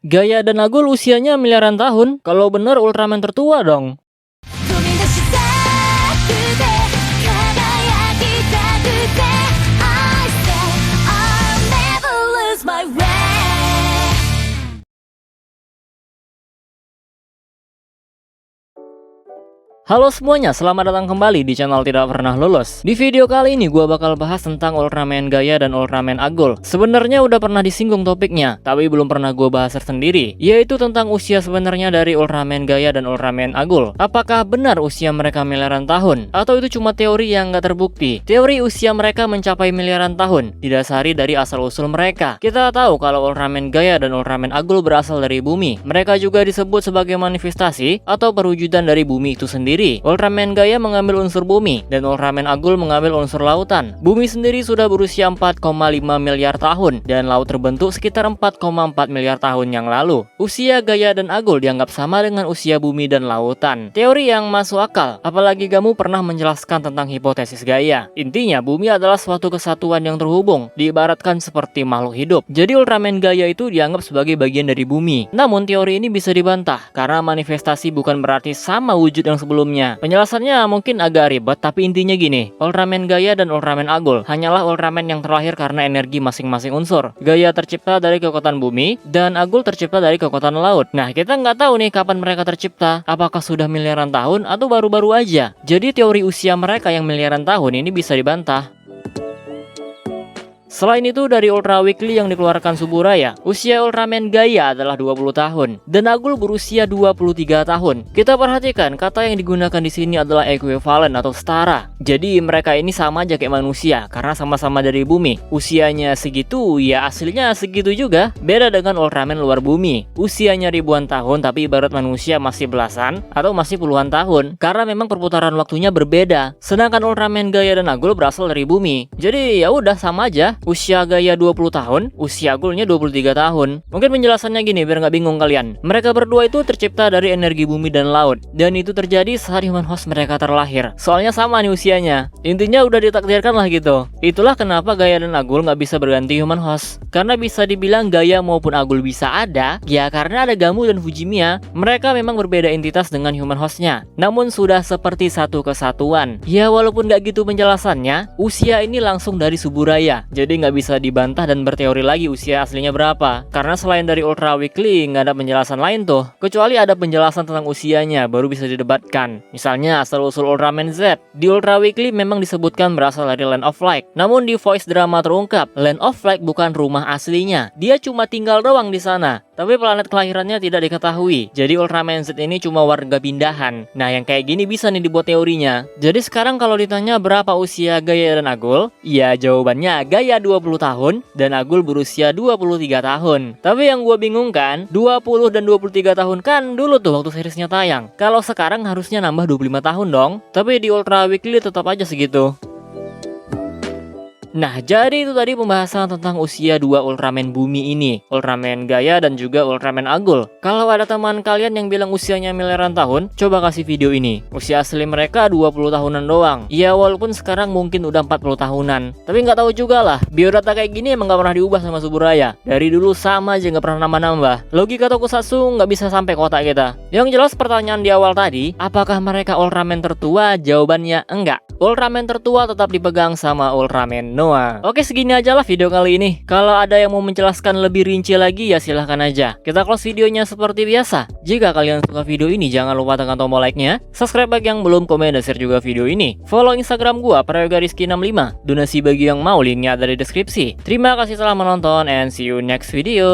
Gaia dan Agul usianya miliaran tahun. Kalau bener Ultraman tertua dong. Halo semuanya, selamat datang kembali di channel Tidak Pernah Lulus. Di video kali ini gua bakal bahas tentang Ultraman Gaia dan Ultraman Agul. Sebenarnya udah pernah disinggung topiknya, tapi belum pernah gua bahas tersendiri, yaitu tentang usia sebenarnya dari Ultraman Gaia dan Ultraman Agul. Apakah benar usia mereka miliaran tahun? Atau itu cuma teori yang nggak terbukti? Teori usia mereka mencapai miliaran tahun didasari dari asal-usul mereka. Kita tahu kalau Ultraman Gaia dan Ultraman Agul berasal dari bumi. Mereka juga disebut sebagai manifestasi atau perwujudan dari bumi itu sendiri. Ultraman Gaia mengambil unsur bumi dan Ultraman Agul mengambil unsur lautan. Bumi sendiri sudah berusia 4,5 miliar tahun dan laut terbentuk sekitar 4,4 miliar tahun yang lalu. Usia Gaia dan Agul dianggap sama dengan usia bumi dan lautan. Teori yang masuk akal, apalagi kamu pernah menjelaskan tentang hipotesis Gaia. Intinya bumi adalah suatu kesatuan yang terhubung, diibaratkan seperti makhluk hidup. Jadi Ultraman Gaia itu dianggap sebagai bagian dari bumi. Namun teori ini bisa dibantah karena manifestasi bukan berarti sama wujud yang sebelumnya. Penjelasannya mungkin agak ribet, tapi intinya gini, Ultraman Gaia dan Ultraman Agul hanyalah Ultraman yang terlahir karena energi masing-masing unsur. Gaia tercipta dari kekuatan bumi dan Agul tercipta dari kekuatan laut. Nah, kita nggak tahu nih kapan mereka tercipta, apakah sudah miliaran tahun atau baru-baru aja. Jadi teori usia mereka yang miliaran tahun ini bisa dibantah. Selain itu, dari Ultra Weekly yang dikeluarkan Suburaya, usia Ultraman Gaia adalah 20 tahun dan Agul berusia 23 tahun. Kita perhatikan kata yang digunakan di sini adalah equivalent atau setara. Jadi mereka ini sama aja kayak manusia karena sama-sama dari bumi. Usianya segitu, ya aslinya segitu juga. Beda dengan Ultraman luar bumi. Usianya ribuan tahun tapi ibarat manusia masih belasan atau masih puluhan tahun karena memang perputaran waktunya berbeda. Sedangkan Ultraman Gaia dan Agul berasal dari bumi. Jadi ya udah sama aja. Usia Gaia 20 tahun, usia Agulnya 23 tahun. Mungkin penjelasannya gini biar nggak bingung kalian. Mereka berdua itu tercipta dari energi bumi dan laut. Dan itu terjadi saat human host mereka terlahir. Soalnya sama nih usianya. Intinya udah ditakdirkan lah gitu. Itulah kenapa Gaia dan Agul nggak bisa berganti human host. Karena bisa dibilang Gaia maupun Agul bisa ada, ya karena ada Gamu dan Fujimiya. Mereka memang berbeda entitas dengan human hostnya. Namun sudah seperti satu kesatuan. Ya walaupun nggak gitu penjelasannya, usia ini langsung dari Suburaya. Jadi nggak bisa dibantah dan berteori lagi usia aslinya berapa. Karena selain dari Ultra Weekly nggak ada penjelasan lain tuh. Kecuali ada penjelasan tentang usianya baru bisa didebatkan. Misalnya asal-usul Ultraman Z. Di Ultra Weekly memang disebutkan berasal dari Land of Light. Namun di voice drama terungkap Land of Light bukan rumah aslinya. Dia cuma tinggal doang di sana. Tapi planet kelahirannya tidak diketahui. Jadi Ultraman Z ini cuma warga pindahan. Nah yang kayak gini bisa nih dibuat teorinya. Jadi sekarang kalau ditanya berapa usia Gaia dan Agul, ya jawabannya Gaia 20 tahun dan Agul berusia 23 tahun. Tapi yang gue bingung kan, 20 dan 23 tahun kan dulu tuh waktu seriesnya tayang. Kalau sekarang harusnya nambah 25 tahun dong. Tapi di Ultra Weekly tetap aja segitu. Nah, jadi itu tadi pembahasan tentang usia dua Ultraman bumi ini, Ultraman Gaia dan juga Ultraman Agul. Kalau ada teman kalian yang bilang usianya miliaran tahun, coba kasih video ini. Usia asli mereka 20 tahunan doang. Ya walaupun sekarang mungkin udah 40 tahunan. Tapi nggak tahu juga lah, biodata kayak gini emang nggak pernah diubah sama Suburaya. Dari dulu sama aja nggak pernah nambah-nambah. Logika Tokusatsu nggak bisa sampai ke otak kita. Yang jelas pertanyaan di awal tadi, apakah mereka Ultraman tertua? Jawabannya enggak. Ultraman tertua tetap dipegang sama Ultraman Noah. Oke, segini aja lah video kali ini. Kalau ada yang mau menjelaskan lebih rinci lagi ya silahkan aja. Kita close videonya seperti biasa. Jika kalian suka video ini jangan lupa tekan tombol like-nya, subscribe bagi yang belum, komen dan share juga video ini. Follow Instagram gua prayogarizky65. Donasi bagi yang mau, linknya ada di deskripsi. Terima kasih telah menonton and see you next video.